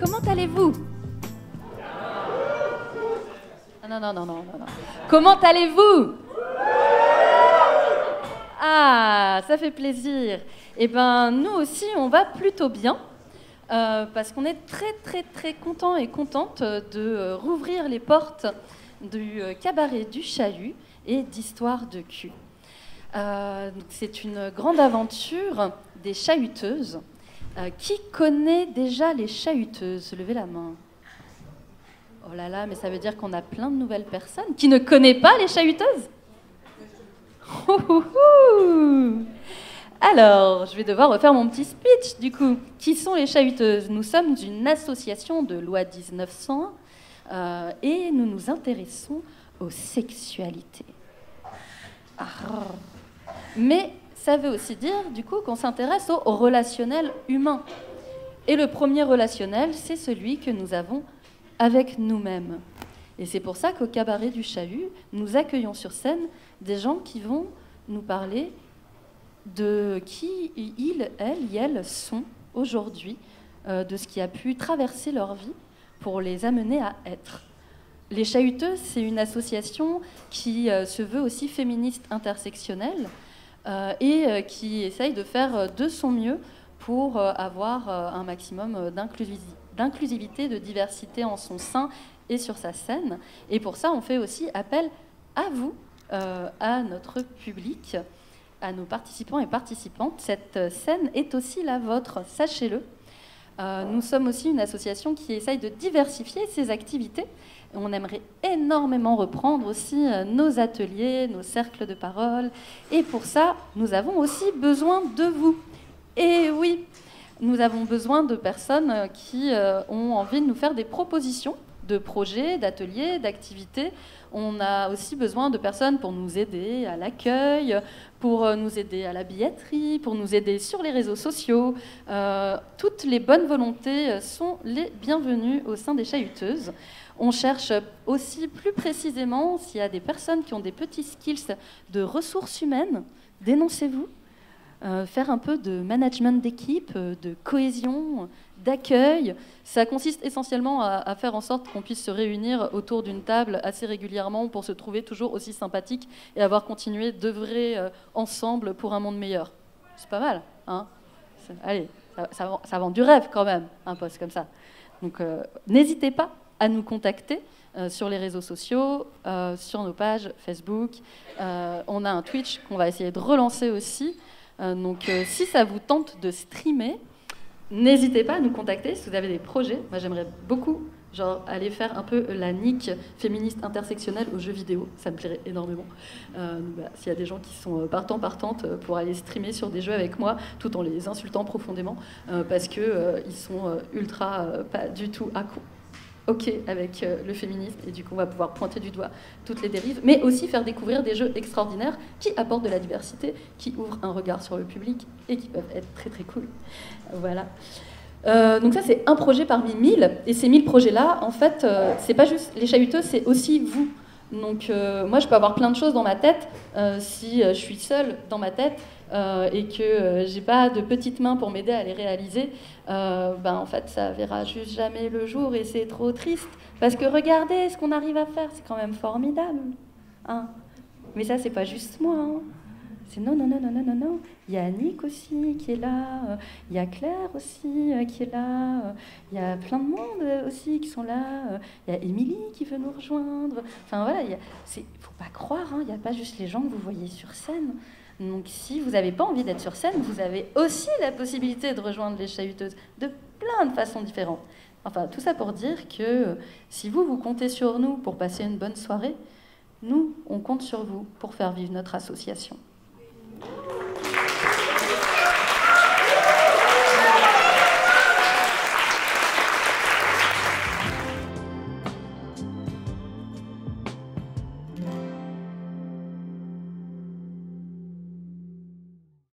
comment allez-vous? Non. Comment allez-vous? Ah, ça fait plaisir. Eh bien, nous aussi, on va plutôt bien, parce qu'on est très contents et contentes de rouvrir les portes du cabaret du Chahut et d'Histoire de cul. C'est une grande aventure des chahuteuses. Qui connaît déjà les chahuteuses? Levez la main. Oh là là, mais ça veut dire qu'on a plein de nouvelles personnes qui ne connaissent pas les chahuteuses. Alors, je vais devoir refaire mon petit speech, du coup. Qui sont les chahuteuses? Nous sommes une association de loi 1901 et nous nous intéressons aux sexualités. Mais ça veut aussi dire, du coup, qu'on s'intéresse au relationnel humain. Et le premier relationnel, c'est celui que nous avons avec nous-mêmes. Et c'est pour ça qu'au cabaret du Chahut, nous accueillons sur scène des gens qui vont nous parler de qui ils, elles sont aujourd'hui, de ce qui a pu traverser leur vie pour les amener à être. Les Chahuteuses, c'est une association qui se veut aussi féministe intersectionnelle et qui essaye de faire de son mieux pour avoir un maximum d'inclusivité, de diversité en son sein et sur sa scène. Et pour ça, on fait aussi appel à vous, à notre public, à nos participants et participantes. Cette scène est aussi la vôtre, sachez-le. Nous sommes aussi une association qui essaye de diversifier ses activités. On aimerait énormément reprendre aussi nos ateliers, nos cercles de parole. Et pour ça, nous avons aussi besoin de vous. Et oui, nous avons besoin de personnes qui ont envie de nous faire des propositions de projets, d'ateliers, d'activités. On a aussi besoin de personnes pour nous aider à l'accueil, pour nous aider à la billetterie, pour nous aider sur les réseaux sociaux. Toutes les bonnes volontés sont les bienvenues au sein des Chahuteuses. On cherche aussi plus précisément s'il y a des personnes qui ont des petits skills de ressources humaines. Dénoncez-vous. Faire un peu de management d'équipe, de cohésion, d'accueil. Ça consiste essentiellement à faire en sorte qu'on puisse se réunir autour d'une table assez régulièrement pour se trouver toujours aussi sympathique et avoir continué d'œuvrer ensemble pour un monde meilleur. C'est pas mal, hein? Allez, ça vend du rêve quand même, un poste comme ça. Donc n'hésitez pas à nous contacter sur les réseaux sociaux, sur nos pages Facebook. On a un Twitch qu'on va essayer de relancer aussi. Donc si ça vous tente de streamer, n'hésitez pas à nous contacter si vous avez des projets. Moi j'aimerais beaucoup aller faire un peu la nique féministe intersectionnelle aux jeux vidéo, ça me plairait énormément. S'il y a des gens qui sont partantes pour aller streamer sur des jeux avec moi tout en les insultant profondément parce qu'ils sont ultra pas du tout OK avec le féminisme, et du coup on va pouvoir pointer du doigt toutes les dérives, mais aussi faire découvrir des jeux extraordinaires qui apportent de la diversité, qui ouvrent un regard sur le public et qui peuvent être très cool. Voilà. Donc ça c'est un projet parmi 1000, et ces 1000 projets-là, en fait, c'est pas juste les Chahuteuses, c'est aussi vous. Donc moi je peux avoir plein de choses dans ma tête si je suis seule dans ma tête et que j'ai pas de petites mains pour m'aider à les réaliser, en fait ça verra juste jamais le jour et c'est trop triste parce que regardez ce qu'on arrive à faire, c'est quand même formidable, hein. Mais ça c'est pas juste moi, hein. C'est non. Il y a Annick aussi qui est là, il y a Claire aussi qui est là, il y a plein de monde aussi qui sont là, il y a Émilie qui veut nous rejoindre. Enfin voilà, faut pas croire, hein, il n'y a pas juste les gens que vous voyez sur scène. Donc si vous n'avez pas envie d'être sur scène, vous avez aussi la possibilité de rejoindre les Chahuteuses de plein de façons différentes. Enfin, tout ça pour dire que si vous comptez sur nous pour passer une bonne soirée, nous, on compte sur vous pour faire vivre notre association.